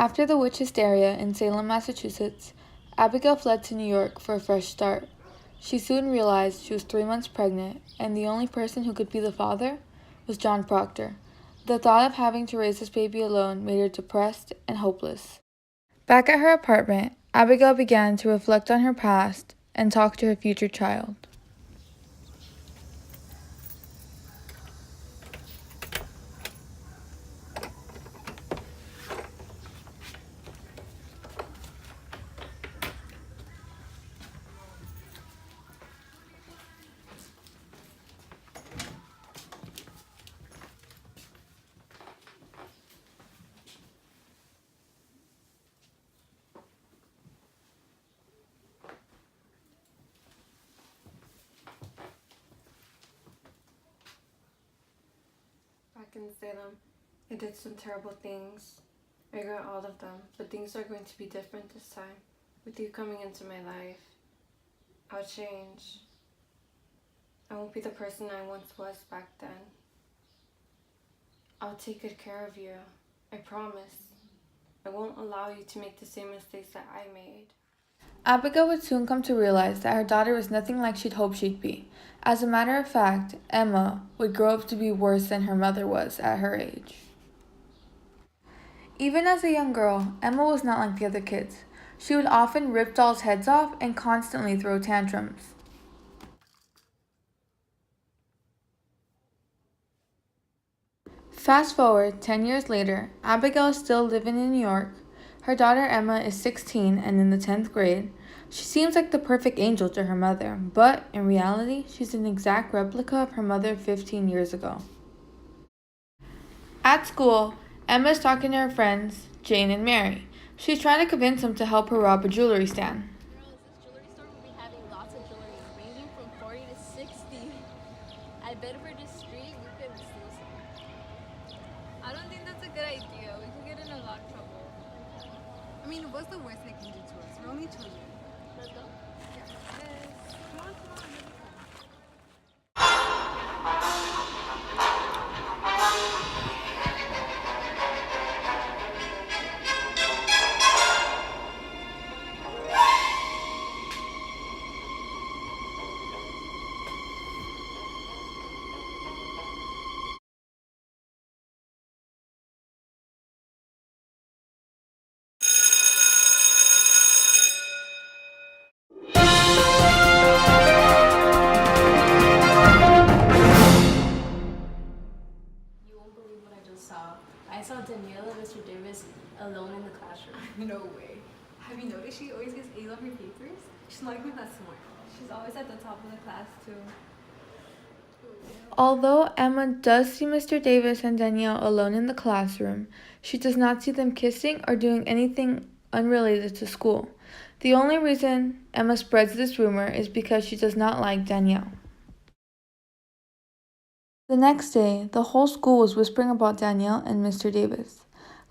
After the witch hysteria in Salem, Massachusetts, Abigail fled to New York for a fresh start. She soon realized she was 3 months pregnant, and the only person who could be the father was John Proctor. The thought of having to raise this baby alone made her depressed and hopeless. Back at her apartment, Abigail began to reflect on her past and talk to her future child. Back in Salem, I did some terrible things. I regret all of them, but things are going to be different this time. With you coming into my life, I'll change. I won't be the person I once was back then. I'll take good care of you. I promise. I won't allow you to make the same mistakes that I made. Abigail would soon come to realize that her daughter was nothing like she'd hoped she'd be. As a matter of fact, Emma would grow up to be worse than her mother was at her age. Even as a young girl, Emma was not like the other kids. She would often rip dolls' heads off and constantly throw tantrums. Fast forward 10 years later, Abigail is still living in New York. Her daughter Emma is 16 and in the 10th grade. She seems like the perfect angel to her mother, but in reality, she's an exact replica of her mother 15 years ago. At school, Emma is talking to her friends, Jane and Mary. She's trying to convince them to help her rob a jewelry stand. Girls, this jewelry store will be having lots of jewelry, ranging from 40 to 60. I bet if we're discreet, we could steal some. I don't think that's a good idea. We could get in a lot of trouble. I mean, what's the worst they can do to us? We're only children. Let's go. Yes. Come on, come on. You won't believe what I just saw. I saw Danielle and Mr. Davis alone in the classroom. No way. Have you noticed she always gets A's on her papers? She's not even that smart. She's always at the top of the class, too. Although Emma does see Mr. Davis and Danielle alone in the classroom, she does not see them kissing or doing anything unrelated to school. The only reason Emma spreads this rumor is because she does not like Danielle. The next day, the whole school was whispering about Danielle and Mr. Davis.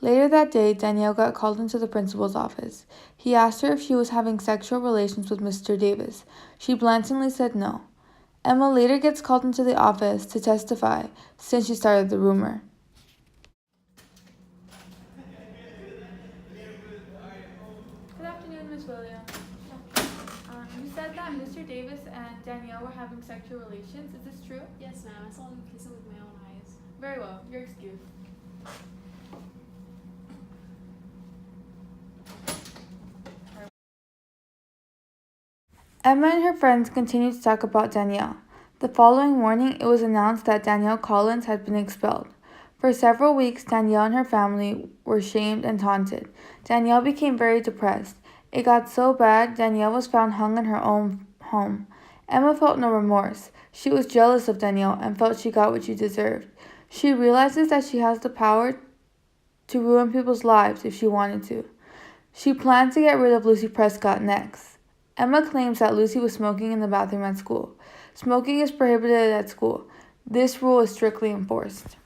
Later that day, Danielle got called into the principal's office. He asked her if she was having sexual relations with Mr. Davis. She blatantly said no. Emma later gets called into the office to testify since she started the rumor. Good afternoon, Miss Williams. You said that Mr. Davis and Danielle were having sexual relations. Is this true? Yes, ma'am. I saw them kissing with my own eyes. Very well. You're excused. Emma and her friends continued to talk about Danielle. The following morning, it was announced that Danielle Collins had been expelled. For several weeks, Danielle and her family were shamed and taunted. Danielle became very depressed. It got so bad, Danielle was found hung in her own home. Emma felt no remorse. She was jealous of Danielle and felt she got what she deserved. She realizes that she has the power to ruin people's lives if she wanted to. She planned to get rid of Lucy Prescott next. Emma claims that Lucy was smoking in the bathroom at school. Smoking is prohibited at school. This rule is strictly enforced.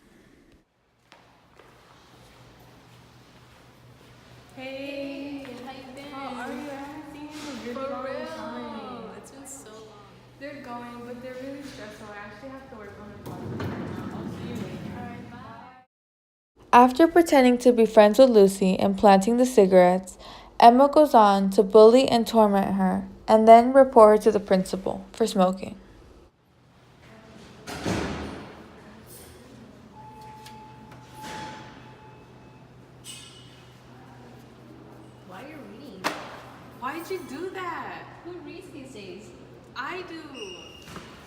Hey, How you been? how are you? I haven't seen you in a really long time. It's been so long. They're going, but they're really stressful. I actually have to work on the project right now. I'll see you later. Alright, bye. After pretending to be friends with Lucy and planting the cigarettes, Emma goes on to bully and torment her and then report her to the principal for smoking. Why are you reading? Why'd you do that? Who reads these days? I do.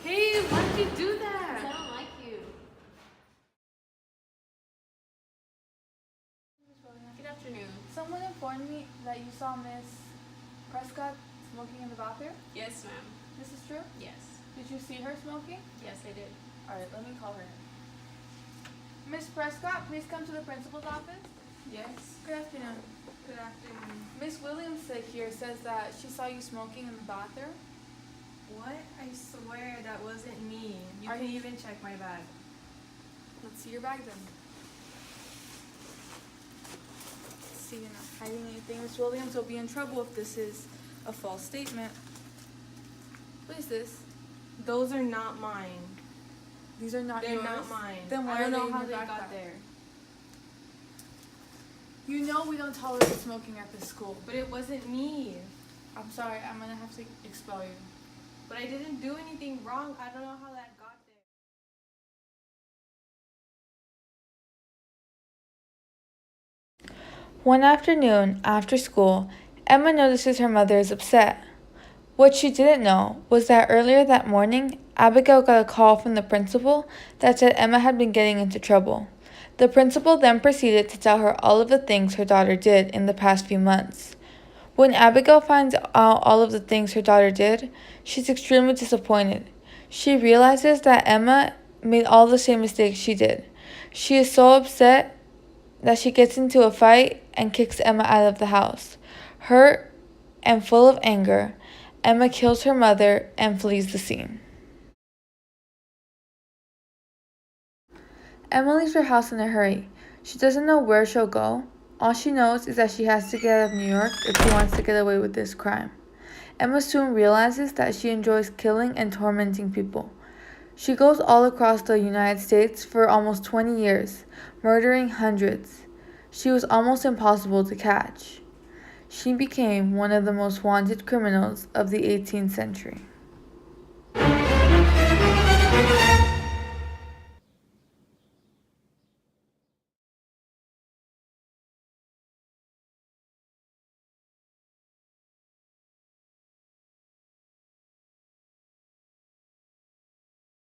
Hey, why'd you do 'Cause I that? don't like you. Good afternoon. Someone informed me that you saw Miss Prescott smoking in the bathroom. Yes, ma'am. This is true? Yes. Did you see her smoking? Yes, I did. Alright, let me call her. Miss Prescott, please come to the principal's office. Yes. Good afternoon. Good afternoon. Miss Williamson here says that she saw you smoking in the bathroom. What? I swear that wasn't me. You Are can you- even check my bag. Let's see your bag then. Let's see, you're not hiding anything. Miss Williams will be in trouble if this is a false statement. What is this? Those are not mine. These are not They're yours. not mine. Then why I don't are know they how in they your got backpack? there. You know we don't tolerate smoking at this school. But it wasn't me. I'm sorry, I'm gonna have to expel you. But I didn't do anything wrong. I don't know how that got there. One afternoon, after school, Emma notices her mother is upset. What she didn't know was that earlier that morning, Abigail got a call from the principal that said Emma had been getting into trouble. The principal then proceeded to tell her all of the things her daughter did in the past few months. When Abigail finds out all of the things her daughter did, she's extremely disappointed. She realizes that Emma made all the same mistakes she did. She is so upset that she gets into a fight and kicks Emma out of the house. Hurt and full of anger, Emma kills her mother and flees the scene. Emma leaves her house in a hurry. She doesn't know where she'll go. All she knows is that she has to get out of New York if she wants to get away with this crime. Emma soon realizes that she enjoys killing and tormenting people. She goes all across the United States for almost 20 years, murdering hundreds. She was almost impossible to catch. She became one of the most wanted criminals of the 18th century.